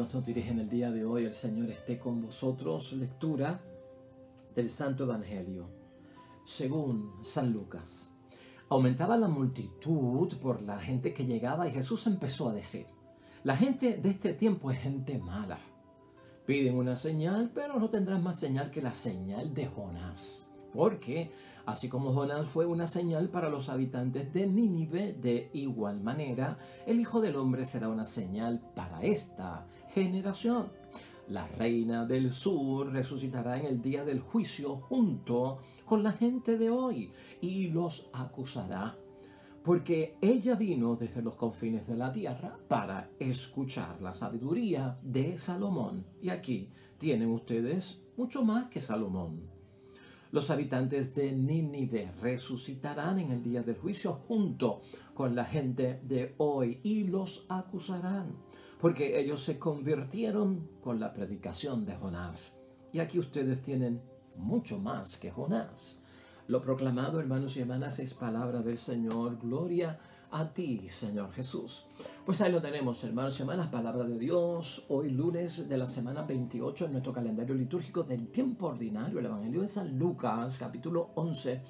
Dios nos dirige en el día de hoy. El Señor esté con vosotros. Lectura del Santo Evangelio según San Lucas. Aumentaba la multitud por la gente que llegaba y Jesús empezó a decir: la gente de este tiempo es gente mala. Piden una señal, pero no tendrán más señal que la señal de Jonás. Porque así como Jonás fue una señal para los habitantes de Nínive, de igual manera el Hijo del Hombre será una señal para esta generación. La reina del sur resucitará en el día del juicio junto con la gente de hoy y los acusará, porque ella vino desde los confines de la tierra para escuchar la sabiduría de Salomón. Y aquí tienen ustedes mucho más que Salomón. Los habitantes de Nínive resucitarán en el día del juicio junto con la gente de hoy y los acusarán, porque ellos se convirtieron con la predicación de Jonás. Y aquí ustedes tienen mucho más que Jonás. Lo proclamado, hermanos y hermanas, es palabra del Señor. Gloria a ti, Señor Jesús. Pues ahí lo tenemos, hermanos y hermanas, palabra de Dios. Hoy lunes de la semana 28 en nuestro calendario litúrgico del tiempo ordinario, el Evangelio de San Lucas, capítulo 11,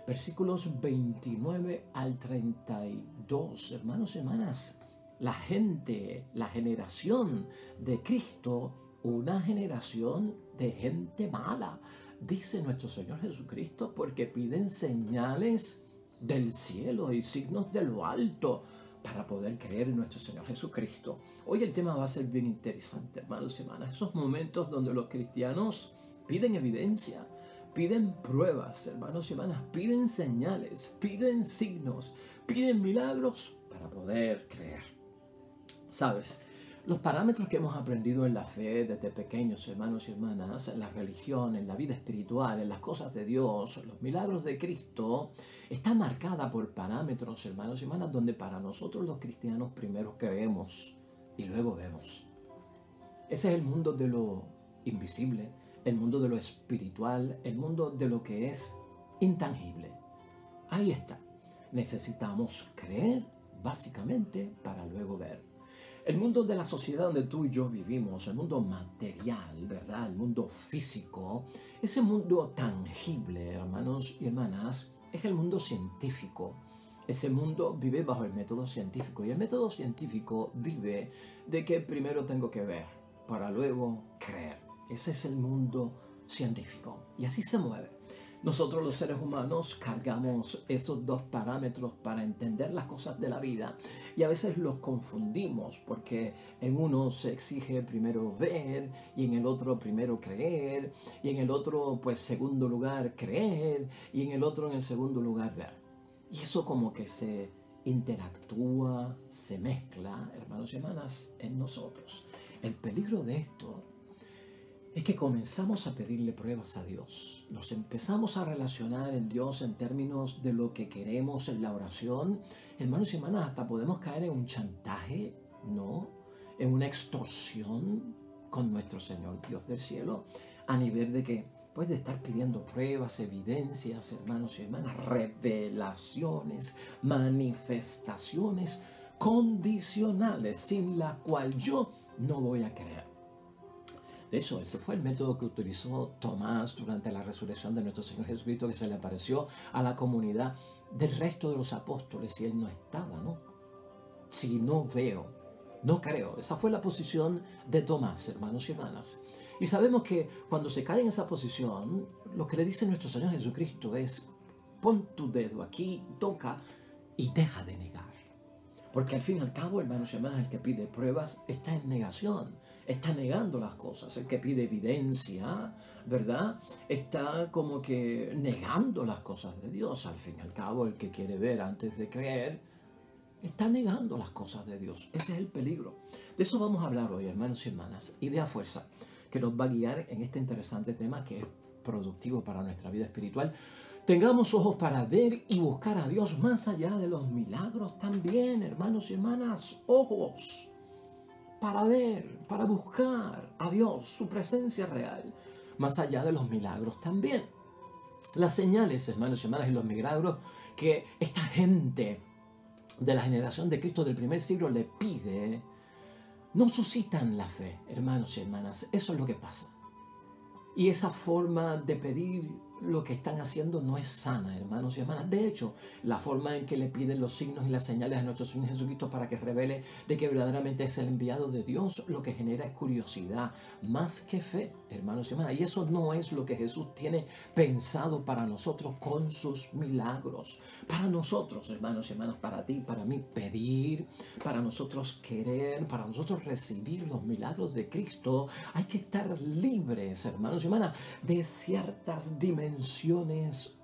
versículos 29 al 32. Hermanos y hermanas, la gente, la generación de Cristo, una generación de gente mala, dice nuestro Señor Jesucristo, porque piden señales del cielo y signos de lo alto para poder creer en nuestro Señor Jesucristo. Hoy el tema va a ser bien interesante, hermanos y hermanas. Esos momentos donde los cristianos piden evidencia, piden pruebas, hermanos y hermanas, piden señales, piden signos, piden milagros para poder creer. ¿Sabes? Los parámetros que hemos aprendido en la fe desde pequeños, hermanos y hermanas, en la religión, en la vida espiritual, en las cosas de Dios, los milagros de Cristo, está marcada por parámetros, hermanos y hermanas, donde para nosotros los cristianos primero creemos y luego vemos. Ese es el mundo de lo invisible, el mundo de lo espiritual, el mundo de lo que es intangible. Ahí está. Necesitamos creer básicamente para luego ver. El mundo de la sociedad donde tú y yo vivimos, el mundo material, ¿verdad? El mundo físico, ese mundo tangible, hermanos y hermanas, es el mundo científico. Ese mundo vive bajo el método científico y el método científico vive de que primero tengo que ver para luego creer. Ese es el mundo científico y así se mueve. Nosotros los seres humanos cargamos esos dos parámetros para entender las cosas de la vida y a veces los confundimos porque en uno se exige primero ver y en el otro primero creer y en el otro pues segundo lugar creer y en el otro en el segundo lugar ver. Y eso como que se interactúa, se mezcla, hermanos y hermanas, en nosotros. El peligro de esto es que comenzamos a pedirle pruebas a Dios. Nos empezamos a relacionar en Dios en términos de lo que queremos en la oración. Hermanos y hermanas, hasta podemos caer en un chantaje, ¿no? En una extorsión con nuestro Señor Dios del cielo, a nivel de que, pues, de estar pidiendo pruebas, evidencias, hermanos y hermanas, revelaciones, manifestaciones condicionales, sin la cual yo no voy a creer. De hecho, ese fue el método que utilizó Tomás durante la resurrección de nuestro Señor Jesucristo, que se le apareció a la comunidad del resto de los apóstoles y él no estaba, ¿no? Si no veo, no creo. Esa fue la posición de Tomás, hermanos y hermanas. Y sabemos que cuando se cae en esa posición, lo que le dice nuestro Señor Jesucristo es: pon tu dedo aquí, toca y deja de negar. Porque al fin y al cabo, hermanos y hermanas, el que pide pruebas está en negación, está negando las cosas. El que pide evidencia, ¿verdad?, está como que negando las cosas de Dios. Al fin y al cabo, el que quiere ver antes de creer, está negando las cosas de Dios. Ese es el peligro. De eso vamos a hablar hoy, hermanos y hermanas. Idea fuerza, que nos va a guiar en este interesante tema que es productivo para nuestra vida espiritual. Tengamos ojos para ver y buscar a Dios más allá de los milagros también, hermanos y hermanas. Ojos para ver, para buscar a Dios, su presencia real, más allá de los milagros también. Las señales, hermanos y hermanas, y los milagros que esta gente de la generación de Cristo del primer siglo le pide no suscitan la fe, hermanos y hermanas. Eso es lo que pasa. Y esa forma de pedir lo que están haciendo no es sana, hermanos y hermanas. De hecho, la forma en que le piden los signos y las señales a nuestro Señor Jesucristo para que revele de que verdaderamente es el enviado de Dios, lo que genera es curiosidad, más que fe, hermanos y hermanas. Y eso no es lo que Jesús tiene pensado para nosotros con sus milagros. Para nosotros, hermanos y hermanas, para ti, para mí, pedir, para nosotros querer, para nosotros recibir los milagros de Cristo, hay que estar libres, hermanos y hermanas, de ciertas dimensiones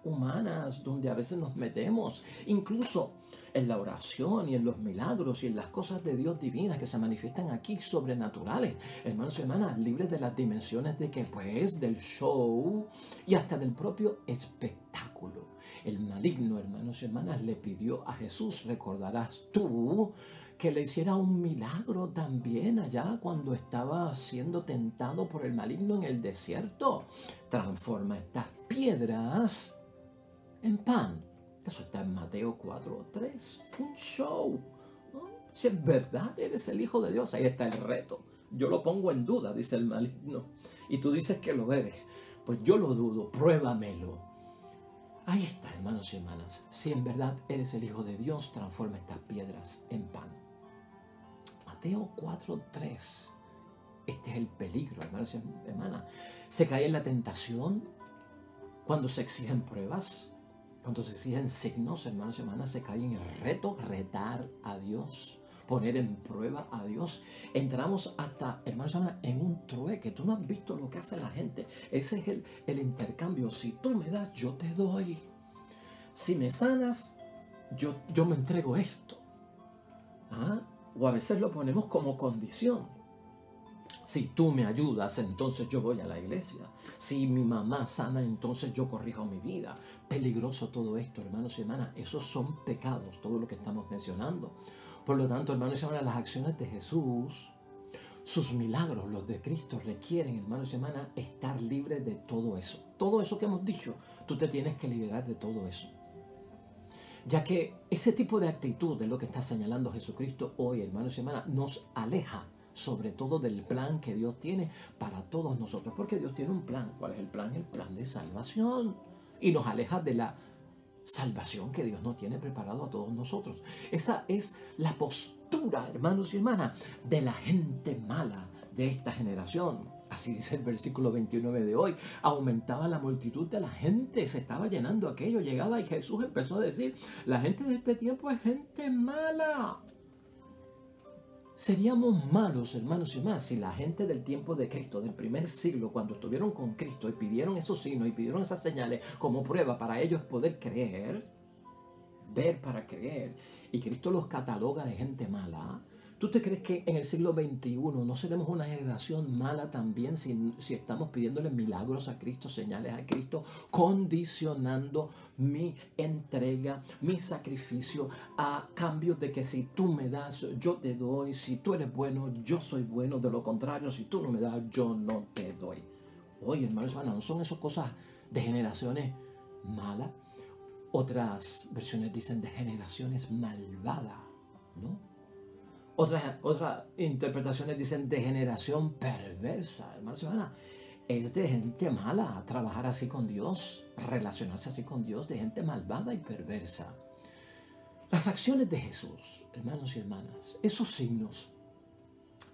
humanas donde a veces nos metemos, incluso en la oración y en los milagros y en las cosas de Dios divinas que se manifiestan aquí, sobrenaturales, hermanos y hermanas, libres de las dimensiones de que pues del show y hasta del propio espectáculo. El maligno, hermanos y hermanas, le pidió a Jesús, recordarás tú, que le hiciera un milagro también allá cuando estaba siendo tentado por el maligno en el desierto. Transforma estas piedras en pan. Eso está en Mateo 4:3. Un show, ¿no? Si es verdad, eres el Hijo de Dios, ahí está el reto. Yo lo pongo en duda, dice el maligno. Y tú dices que lo eres. Pues yo lo dudo, pruébamelo. Ahí está, hermanos y hermanas. Si en verdad eres el Hijo de Dios, transforma estas piedras en pan. Mateo 4:3. Este es el peligro, hermanos y hermanas. Se cae en la tentación cuando se exigen pruebas, cuando se exigen signos, hermanos y hermanas, se cae en el reto, retar a Dios, poner en prueba a Dios. Entramos hasta, hermanos y hermanas, en un trueque. Tú no has visto lo que hace la gente. Ese es el intercambio. Si tú me das, yo te doy. Si me sanas, yo me entrego esto. ¿Ah? O a veces lo ponemos como condición. Si tú me ayudas, entonces yo voy a la iglesia. Si mi mamá sana, entonces yo corrijo mi vida. Peligroso todo esto, hermanos y hermanas. Esos son pecados, todo lo que estamos mencionando. Por lo tanto, hermanos y hermanas, las acciones de Jesús, sus milagros, los de Cristo, requieren, hermanos y hermanas, estar libres de todo eso. Todo eso que hemos dicho, tú te tienes que liberar de todo eso. Ya que ese tipo de actitud es lo que está señalando Jesucristo hoy, hermanos y hermanas, nos aleja sobre todo del plan que Dios tiene para todos nosotros. Porque Dios tiene un plan. ¿Cuál es el plan? El plan de salvación. Y nos aleja de la salvación que Dios nos tiene preparado a todos nosotros. Esa es la postura, hermanos y hermanas, de la gente mala de esta generación. Así dice el versículo 29 de hoy. Aumentaba la multitud de la gente, se estaba llenando aquello. Llegaba y Jesús empezó a decir, la gente de este tiempo es gente mala. Seríamos malos, hermanos y hermanas, si la gente del tiempo de Cristo, del primer siglo, cuando estuvieron con Cristo y pidieron esos signos y pidieron esas señales como prueba para ellos poder creer, ver para creer, y Cristo los cataloga de gente mala. ¿Tú te crees que en el siglo XXI no seremos una generación mala también si estamos pidiéndole milagros a Cristo, señales a Cristo, condicionando mi entrega, mi sacrificio a cambio de que si tú me das, yo te doy, si tú eres bueno, yo soy bueno, de lo contrario, si tú no me das, yo no te doy? Oye, hermanos, ¿no son esas cosas de generaciones malas? Otras versiones dicen de generaciones malvadas, ¿no? Otras interpretaciones dicen de generación perversa, hermanos y hermanas. Es de gente mala trabajar así con Dios, relacionarse así con Dios, de gente malvada y perversa. Las acciones de Jesús, hermanos y hermanas, esos signos,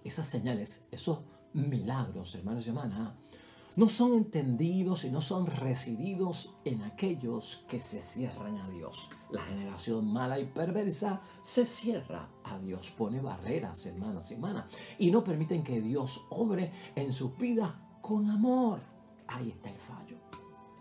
esas señales, esos milagros, hermanos y hermanas, no son entendidos y no son recibidos en aquellos que se cierran a Dios. La generación mala y perversa se cierra a Dios, pone barreras, hermanos y hermanas, y no permiten que Dios obre en sus vidas con amor. Ahí está el fallo.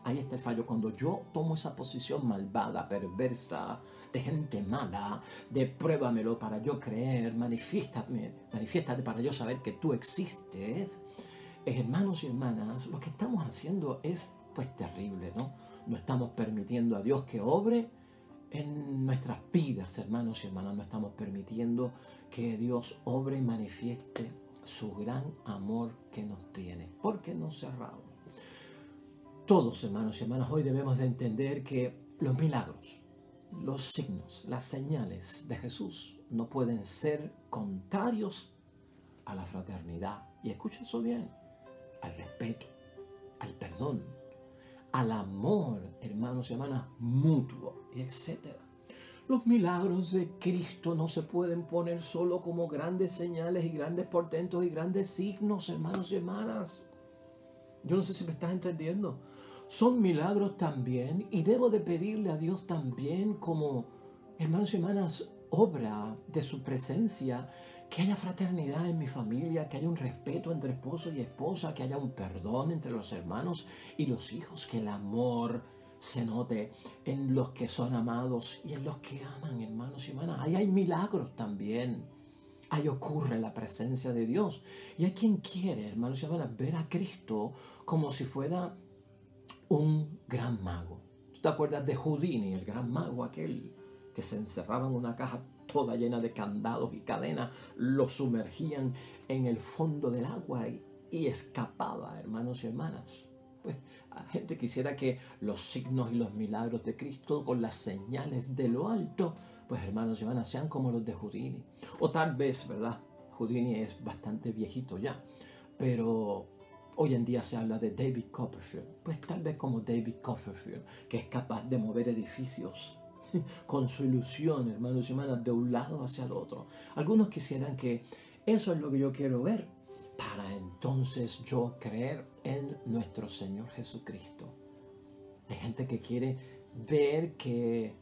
Ahí está el fallo. Cuando yo tomo esa posición malvada, perversa, de gente mala, de pruébamelo para yo creer, manifiéstate para yo saber que tú existes, hermanos y hermanas, lo que estamos haciendo es pues terrible, ¿no? No estamos permitiendo a Dios que obre en nuestras vidas, hermanos y hermanas. No estamos permitiendo que Dios obre y manifieste su gran amor que nos tiene, porque nos cerramos. Todos, hermanos y hermanas, hoy debemos de entender que los milagros, los signos, las señales de Jesús no pueden ser contrarios a la fraternidad. Y escucha eso bien, al respeto, al perdón, al amor, hermanos y hermanas, mutuo, etc. Los milagros de Cristo no se pueden poner solo como grandes señales y grandes portentos y grandes signos, hermanos y hermanas. Yo no sé si me estás entendiendo. Son milagros también, y debo de pedirle a Dios también como, hermanos y hermanas, obra de su presencia, que haya fraternidad en mi familia, que haya un respeto entre esposo y esposa, que haya un perdón entre los hermanos y los hijos, que el amor se note en los que son amados y en los que aman, hermanos y hermanas. Ahí hay milagros también. Ahí ocurre la presencia de Dios. Y hay quien quiere, hermanos y hermanas, ver a Cristo como si fuera un gran mago. ¿Tú te acuerdas de Houdini, el gran mago aquel que se encerraba en una caja toda llena de candados y cadenas, lo sumergían en el fondo del agua y escapaba, hermanos y hermanas? Pues la gente quisiera que los signos y los milagros de Cristo con las señales de lo alto, pues hermanos y hermanas, sean como los de Houdini. O tal vez, ¿verdad? Houdini es bastante viejito ya, pero hoy en día se habla de David Copperfield. Pues tal vez como David Copperfield, que es capaz de mover edificios con su ilusión, hermanos y hermanas, de un lado hacia el otro. Algunos quisieran que eso es lo que yo quiero ver, para entonces yo creer en nuestro Señor Jesucristo. Hay gente que quiere ver que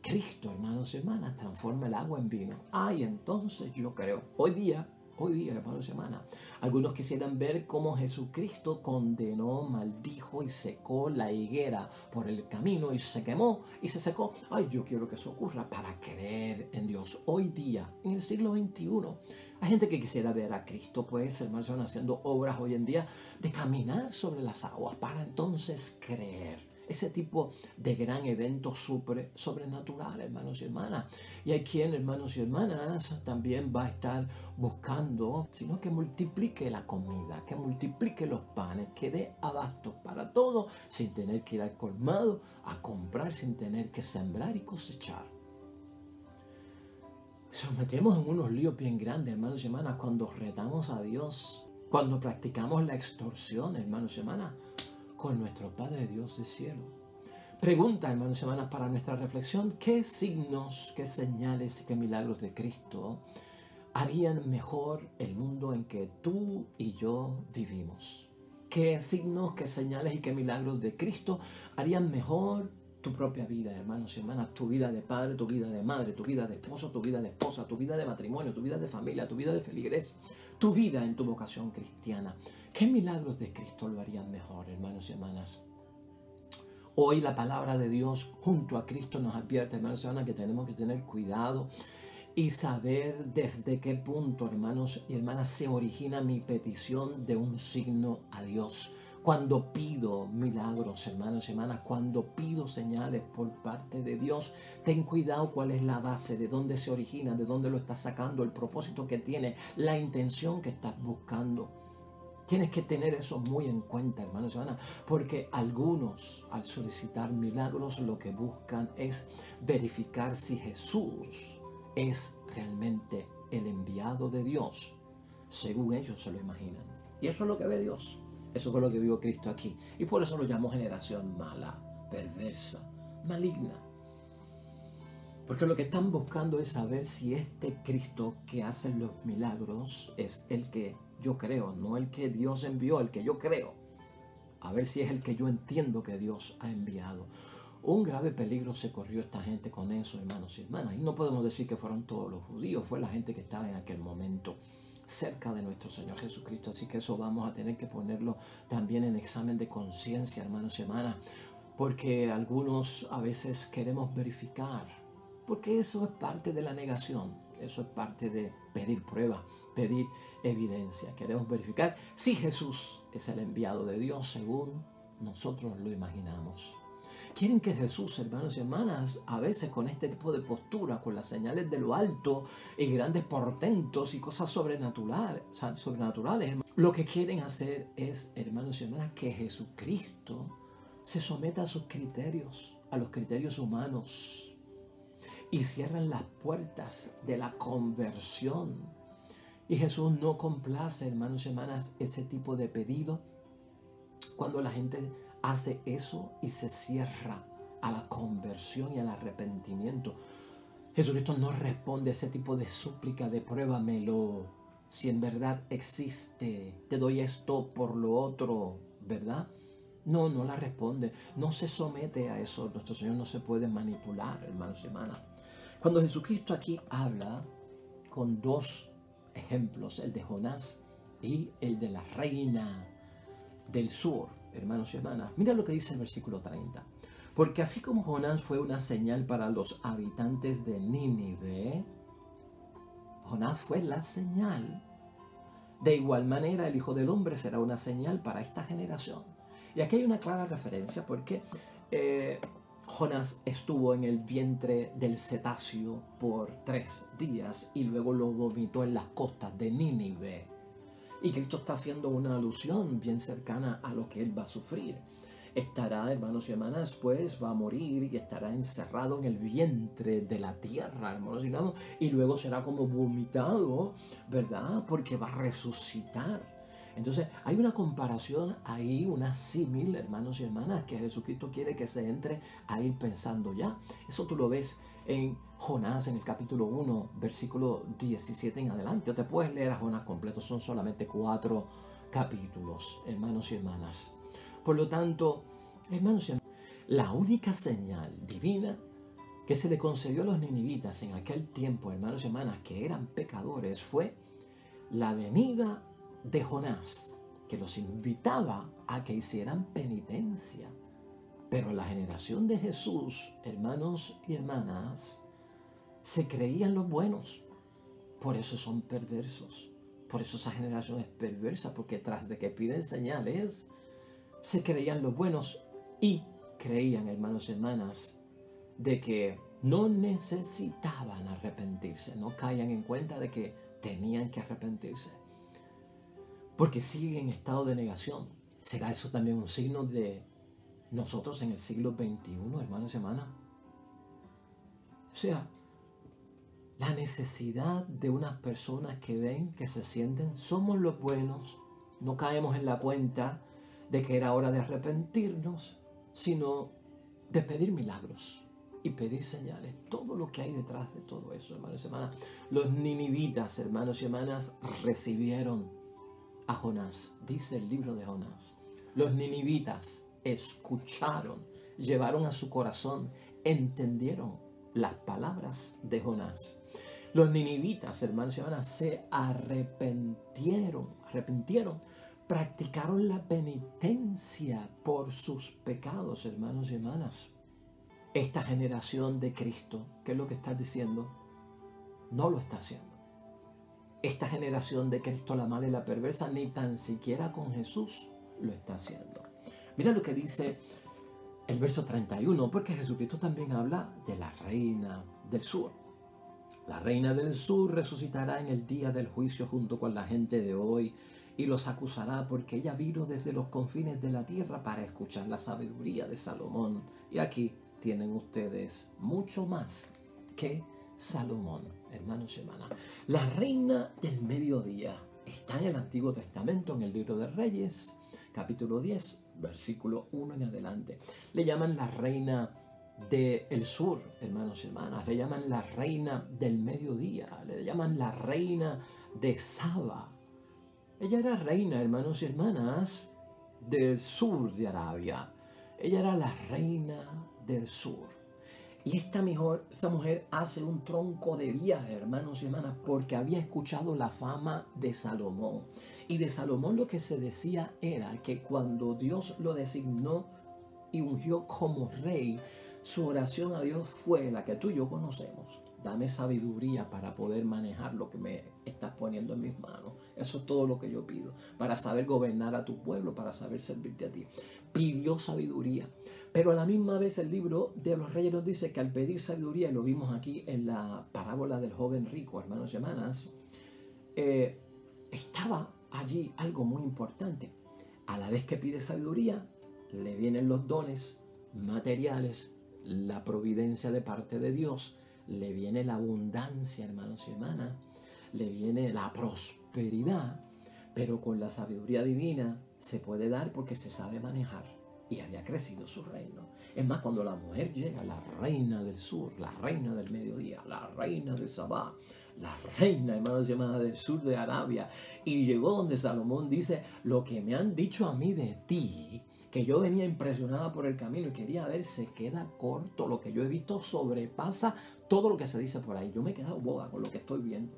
Cristo, hermanos y hermanas, transforma el agua en vino. Ay, entonces yo creo. Hoy día, hermanos y hermanas, algunos quisieran ver cómo Jesucristo condenó, maldijo y secó la higuera por el camino y se quemó y se secó. Ay, yo quiero que eso ocurra para creer en Dios. Hoy día, en el siglo XXI, hay gente que quisiera ver a Cristo, pues, hermanos y hermanas, haciendo obras hoy en día de caminar sobre las aguas para entonces creer. Ese tipo de gran evento sobrenatural, hermanos y hermanas. Y hay quien, hermanos y hermanas, también va a estar buscando, sino que multiplique la comida, que multiplique los panes, que dé abasto para todo, sin tener que ir al colmado a comprar, sin tener que sembrar y cosechar. Nos metemos en unos líos bien grandes, hermanos y hermanas, cuando retamos a Dios, cuando practicamos la extorsión, hermanos y hermanas, con nuestro Padre Dios del cielo. Pregunta, hermanos y hermanas, para nuestra reflexión: ¿qué signos, qué señales y qué milagros de Cristo harían mejor el mundo en que tú y yo vivimos? ¿Qué signos, qué señales y qué milagros de Cristo harían mejor tu propia vida, hermanos y hermanas? Tu vida de padre, tu vida de madre, tu vida de esposo, tu vida de esposa, tu vida de matrimonio, tu vida de familia, tu vida de feligres, tu vida en tu vocación cristiana. ¿Qué milagros de Cristo lo harían mejor, hermanos y hermanas? Hoy la palabra de Dios junto a Cristo nos advierte, hermanos y hermanas, que tenemos que tener cuidado y saber desde qué punto, hermanos y hermanas, se origina mi petición de un signo a Dios. Cuando pido milagros, hermanos y hermanas, cuando pido señales por parte de Dios, ten cuidado cuál es la base, de dónde se origina, de dónde lo estás sacando, el propósito que tiene, la intención que estás buscando. Tienes que tener eso muy en cuenta, hermanos y hermanas, porque algunos, al solicitar milagros, lo que buscan es verificar si Jesús es realmente el enviado de Dios, según ellos se lo imaginan. Y eso es lo que ve Dios. Eso es lo que vio Cristo aquí. Y por eso lo llamo generación mala, perversa, maligna. Porque lo que están buscando es saber si este Cristo que hace los milagros es el que yo creo, no el que Dios envió, el que yo creo. A ver si es el que yo entiendo que Dios ha enviado. Un grave peligro se corrió esta gente con eso, hermanos y hermanas. Y no podemos decir que fueron todos los judíos, fue la gente que estaba en aquel momento cerca de nuestro Señor Jesucristo. Así que eso vamos a tener que ponerlo también en examen de conciencia, hermanos y hermanas. Porque algunos a veces queremos verificar, porque eso es parte de la negación, eso es parte de pedir prueba, pedir evidencia. Queremos verificar si Jesús es el enviado de Dios según nosotros lo imaginamos. Quieren que Jesús, hermanos y hermanas, a veces con este tipo de postura, con las señales de lo alto y grandes portentos y cosas sobrenaturales, lo que quieren hacer es, hermanos y hermanas, que Jesucristo se someta a sus criterios, a los criterios humanos, y cierran las puertas de la conversión Y Jesús no complace, hermanos y hermanas, ese tipo de pedido. Cuando la gente hace eso y se cierra a la conversión y al arrepentimiento, Jesucristo no responde a ese tipo de súplica de pruébamelo. Si en verdad existe, te doy esto por lo otro, ¿verdad? No, no la responde. No se somete a eso. Nuestro Señor no se puede manipular, hermanos y hermanas. Cuando Jesucristo aquí habla con dos ejemplos, el de Jonás y el de la reina del sur, hermanos y hermanas, mira lo que dice el versículo 30. Porque así como Jonás fue una señal para los habitantes de Nínive, Jonás fue la señal. De igual manera, el Hijo del Hombre será una señal para esta generación. Y aquí hay una clara referencia porque Jonás estuvo en el vientre del cetáceo por 3 días y luego lo vomitó en las costas de Nínive. Y Cristo está haciendo una alusión bien cercana a lo que él va a sufrir. Estará, hermanos y hermanas, pues va a morir y estará encerrado en el vientre de la tierra, hermanos y hermanas, y luego será como vomitado, ¿verdad? Porque va a resucitar. Entonces hay una comparación ahí, una símil, hermanos y hermanas, que Jesucristo quiere que se entre a ir pensando ya. Eso tú lo ves en Jonás, en el capítulo 1, versículo 17 en adelante. O te puedes leer a Jonás completo, son solamente 4 capítulos, hermanos y hermanas. Por lo tanto, hermanos y hermanas, la única señal divina que se le concedió a los ninivitas en aquel tiempo, hermanos y hermanas, que eran pecadores, fue la venida de Jonás, que los invitaba a que hicieran penitencia. Pero la generación de Jesús, hermanos y hermanas, se creían los buenos. Por eso son perversos. Por eso esa generación es perversa, porque tras de que piden señales, se creían los buenos y creían, hermanos y hermanas, de que no necesitaban arrepentirse, no caían en cuenta de que tenían que arrepentirse, porque siguen en estado de negación. ¿Será eso también un signo de nosotros en el siglo XXI, hermanos y hermanas? O sea, la necesidad de unas personas que ven, que se sienten, somos los buenos, no caemos en la cuenta de que era hora de arrepentirnos, sino de pedir milagros y pedir señales. Todo lo que hay detrás de todo eso, hermanos y hermanas. Los ninivitas, hermanos y hermanas, recibieron a Jonás, dice el libro de Jonás. Los ninivitas escucharon, llevaron a su corazón, entendieron las palabras de Jonás. Los ninivitas, hermanos y hermanas, se arrepintieron, practicaron la penitencia por sus pecados, hermanos y hermanas. Esta generación de Cristo, ¿qué es lo que está diciendo? No lo está haciendo. Esta generación de Cristo, la mala y la perversa, ni tan siquiera con Jesús lo está haciendo. Mira lo que dice el verso 31, porque Jesucristo también habla de la reina del sur. La reina del sur resucitará en el día del juicio junto con la gente de hoy y los acusará porque ella vino desde los confines de la tierra para escuchar la sabiduría de Salomón. Y aquí tienen ustedes mucho más que Salomón, hermanos y hermanas. La reina del mediodía está en el Antiguo Testamento, en el libro de Reyes, capítulo 10, versículo 1 en adelante. Le llaman la reina del sur, hermanos y hermanas. Le llaman la reina del mediodía. Le llaman la reina de Saba. Ella era reina, hermanos y hermanas, del sur de Arabia. Ella era la reina del sur. Y esta mujer hace un tronco de viaje, hermanos y hermanas, porque había escuchado la fama de Salomón. Y de Salomón lo que se decía era que cuando Dios lo designó y ungió como rey, su oración a Dios fue la que tú y yo conocemos. Dame sabiduría para poder manejar lo que me estás poniendo en mis manos. Eso es todo lo que yo pido. Para saber gobernar a tu pueblo, para saber servirte a ti. Pidió sabiduría. Pero a la misma vez el libro de los Reyes nos dice que al pedir sabiduría, y lo vimos aquí en la parábola del joven rico, hermanos y hermanas, estaba allí algo muy importante. A la vez que pide sabiduría, le vienen los dones materiales, la providencia de parte de Dios, le viene la abundancia, hermanos y hermanas, le viene la prosperidad, pero con la sabiduría divina se puede dar porque se sabe manejar. Y había crecido su reino. Es más, cuando la mujer llega, la reina del sur, la reina del mediodía, la reina de Sabá, la reina, hermanos y hermanas, del sur de Arabia, y llegó donde Salomón dice, lo que me han dicho a mí de ti, que yo venía impresionada por el camino y quería ver, se queda corto. Lo que yo he visto sobrepasa todo lo que se dice por ahí. Yo me he quedado boba con lo que estoy viendo.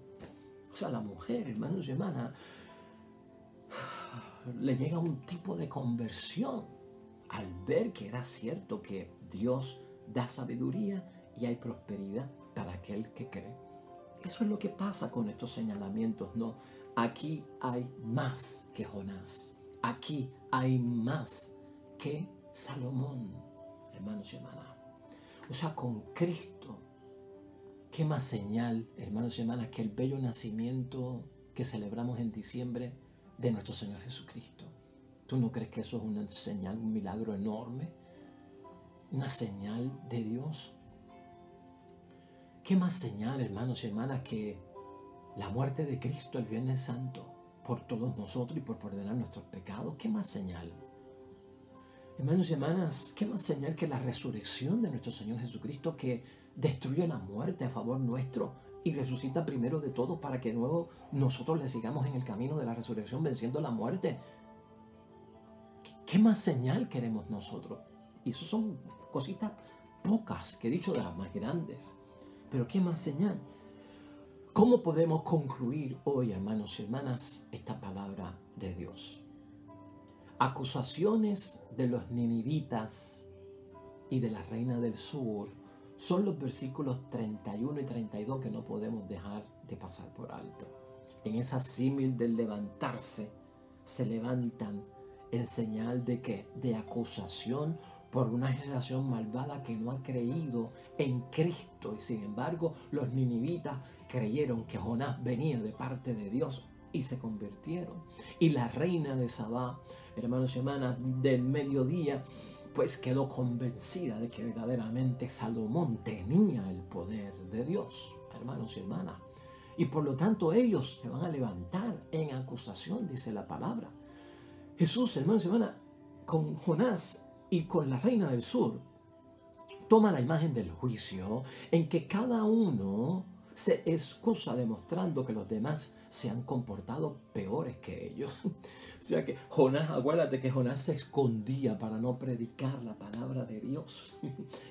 O sea, la mujer, hermanos y hermanas, le llega un tipo de conversión al ver que era cierto que Dios da sabiduría y hay prosperidad para aquel que cree. Eso es lo que pasa con estos señalamientos, ¿no? Aquí hay más que Jonás. Aquí hay más que Salomón, hermanos y hermanas. O sea, con Cristo, ¿qué más señal, hermanos y hermanas, que el bello nacimiento que celebramos en diciembre de nuestro Señor Jesucristo? ¿Tú no crees que eso es una señal, un milagro enorme? ¿Una señal de Dios? ¿Qué más señal, hermanos y hermanas, que la muerte de Cristo el Viernes Santo por todos nosotros y por perdonar nuestros pecados? ¿Qué más señal? Hermanos y hermanas, ¿qué más señal que la resurrección de nuestro Señor Jesucristo, que destruye la muerte a favor nuestro y resucita primero de todo para que luego nosotros le sigamos en el camino de la resurrección venciendo la muerte? ¿Qué más señal queremos nosotros? Y eso son cositas pocas que he dicho de las más grandes. Pero ¿qué más señal? ¿Cómo podemos concluir hoy, hermanos y hermanas, esta palabra de Dios? Acusaciones de los ninivitas y de la reina del sur son los versículos 31 y 32 que no podemos dejar de pasar por alto. En esa símil del levantarse, se levantan en señal de ¿qué? De acusación por una generación malvada que no ha creído en Cristo. Y sin embargo, los ninivitas creyeron que Jonás venía de parte de Dios y se convirtieron. Y la reina de Sabá, hermanos y hermanas, del mediodía, pues quedó convencida de que verdaderamente Salomón tenía el poder de Dios, hermanos y hermanas. Y por lo tanto ellos se van a levantar en acusación, dice la palabra. Jesús, hermanos y hermanas, con Jonás y con la reina del sur, toma la imagen del juicio en que cada uno se excusa demostrando que los demás se han comportado peores que ellos. O sea que Jonás, acuérdate que Jonás se escondía para no predicar la palabra de Dios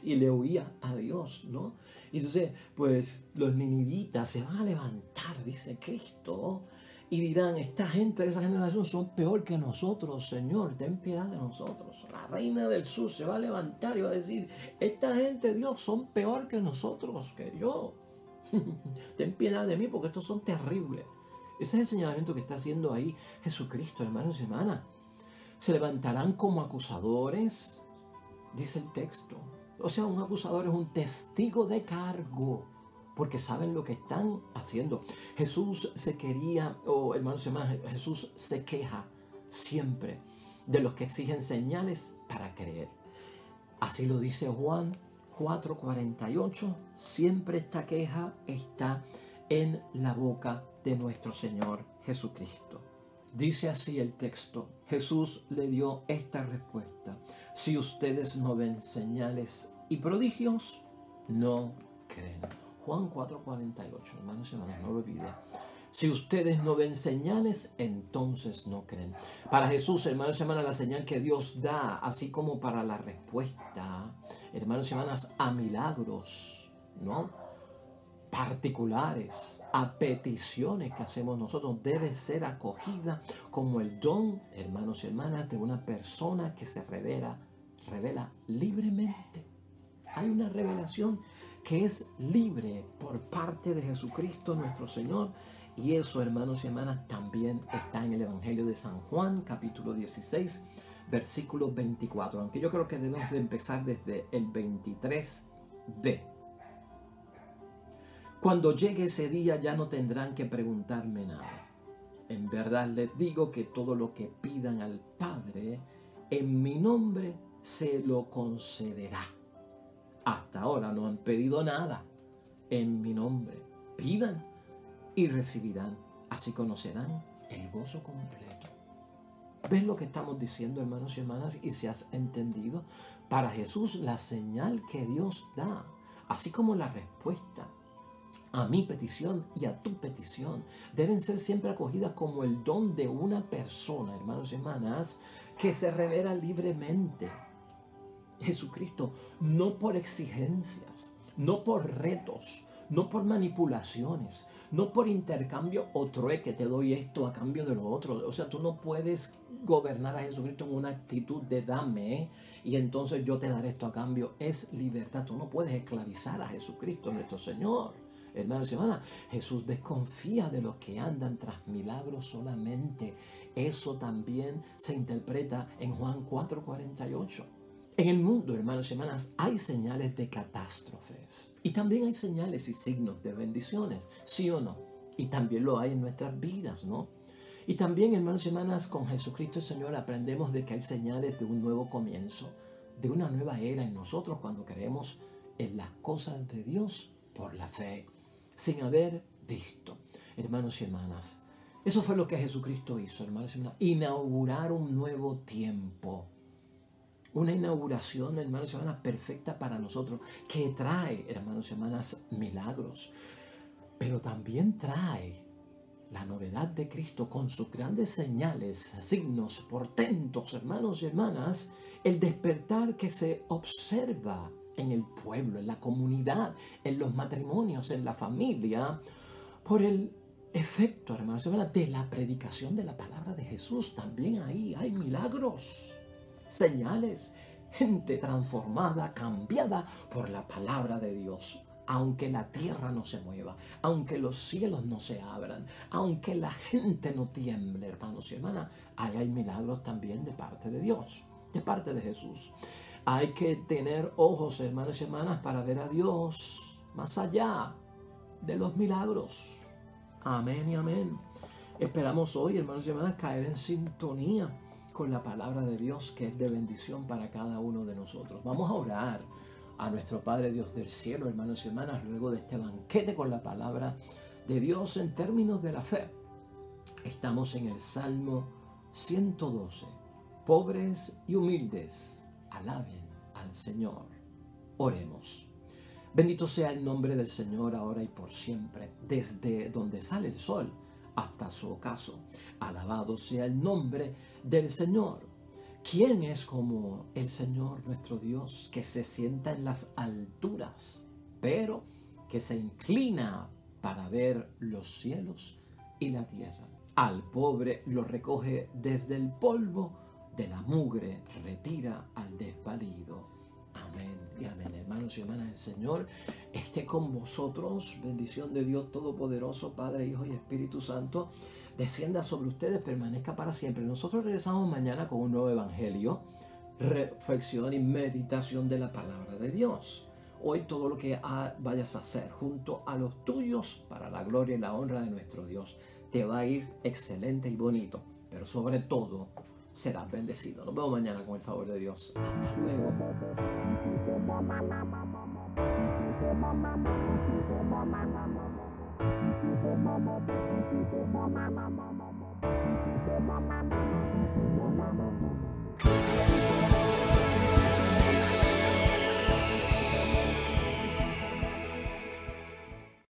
y le huía a Dios, ¿no? Y entonces, pues los ninivitas se van a levantar, dice Cristo, y dirán, esta gente de esa generación son peor que nosotros, Señor, ten piedad de nosotros. La reina del sur se va a levantar y va a decir, esta gente, Dios, son peor que nosotros, que yo. Ten piedad de mí porque estos son terribles. Ese es el señalamiento que está haciendo ahí Jesucristo, hermanos y hermanas. Se levantarán como acusadores, dice el texto. O sea, un acusador es un testigo de cargo, porque saben lo que están haciendo. Jesús se quería, hermanos y hermanas, Jesús se queja siempre de los que exigen señales para creer. Así lo dice Juan 4:48, siempre esta queja está en la boca de nuestro Señor Jesucristo. Dice así el texto, Jesús le dio esta respuesta, si ustedes no ven señales y prodigios, no creen. Juan 4:48, hermanos y hermanas, no lo olviden. Si ustedes no ven señales, entonces no creen. Para Jesús, hermanos y hermanas, la señal que Dios da, así como para la respuesta, hermanos y hermanas, a milagros, ¿no? Particulares, a peticiones que hacemos nosotros, debe ser acogida como el don, hermanos y hermanas, de una persona que se revela libremente. Hay una revelación que es libre por parte de Jesucristo nuestro Señor. Y eso, hermanos y hermanas, también está en el Evangelio de San Juan, capítulo 16, versículo 24. Aunque yo creo que debemos de empezar desde el 23b. Cuando llegue ese día ya no tendrán que preguntarme nada. En verdad les digo que todo lo que pidan al Padre en mi nombre se lo concederá. Hasta ahora no han pedido nada en mi nombre. Pidan y recibirán. Así conocerán el gozo completo. ¿Ves lo que estamos diciendo, hermanos y hermanas? Y si has entendido, para Jesús la señal que Dios da, así como la respuesta a mi petición y a tu petición, deben ser siempre acogidas como el don de una persona, hermanos y hermanas, que se revela libremente. Jesucristo, no por exigencias, no por retos, no por manipulaciones, no por intercambio o trueque, te doy esto a cambio de lo otro. O sea, tú no puedes gobernar a Jesucristo en una actitud de dame y entonces yo te daré esto a cambio. Es libertad. Tú no puedes esclavizar a Jesucristo, nuestro Señor. Hermanos y hermanas, Jesús desconfía de los que andan tras milagros solamente. Eso también se interpreta en Juan 4:48. En el mundo, hermanos y hermanas, hay señales de catástrofes y también hay señales y signos de bendiciones, ¿sí o no? Y también lo hay en nuestras vidas, ¿no? Y también, hermanos y hermanas, con Jesucristo el Señor aprendemos de que hay señales de un nuevo comienzo, de una nueva era en nosotros cuando creemos en las cosas de Dios por la fe, sin haber visto. Hermanos y hermanas, eso fue lo que Jesucristo hizo, hermanos y hermanas, inaugurar un nuevo tiempo. Una inauguración, hermanos y hermanas, perfecta para nosotros, que trae, hermanos y hermanas, milagros, pero también trae la novedad de Cristo con sus grandes señales, signos, portentos, hermanos y hermanas, el despertar que se observa en el pueblo, en la comunidad, en los matrimonios, en la familia, por el efecto, hermanos y hermanas, de la predicación de la palabra de Jesús. También ahí hay milagros, señales, gente transformada, cambiada por la palabra de Dios. Aunque la tierra no se mueva, aunque los cielos no se abran, aunque la gente no tiemble, hermanos y hermanas, ahí hay milagros también de parte de Dios, de parte de Jesús. Hay que tener ojos, hermanos y hermanas, para ver a Dios más allá de los milagros. Amén y amén. Esperamos hoy, hermanos y hermanas, caer en sintonía con la palabra de Dios, que es de bendición para cada uno de nosotros. Vamos a orar a nuestro Padre Dios del cielo, hermanos y hermanas, luego de este banquete con la palabra de Dios en términos de la fe. Estamos en el Salmo 112. Pobres y humildes, alaben al Señor. Oremos. Bendito sea el nombre del Señor ahora y por siempre, desde donde sale el sol hasta su ocaso. Alabado sea el nombre del Señor. ¿Quién es como el Señor nuestro Dios, que se sienta en las alturas, pero que se inclina para ver los cielos y la tierra? Al pobre lo recoge desde el polvo, de la mugre retira al desvalido. Amén y amén. Hermanos y hermanas, el Señor esté con vosotros. Bendición de Dios Todopoderoso, Padre, Hijo y Espíritu Santo, descienda sobre ustedes, permanezca para siempre. Nosotros regresamos mañana con un nuevo evangelio, reflexión y meditación de la palabra de Dios. Hoy todo lo que vayas a hacer junto a los tuyos para la gloria y la honra de nuestro Dios te va a ir excelente y bonito, pero sobre todo serás bendecido. Nos vemos mañana con el favor de Dios. Hasta luego.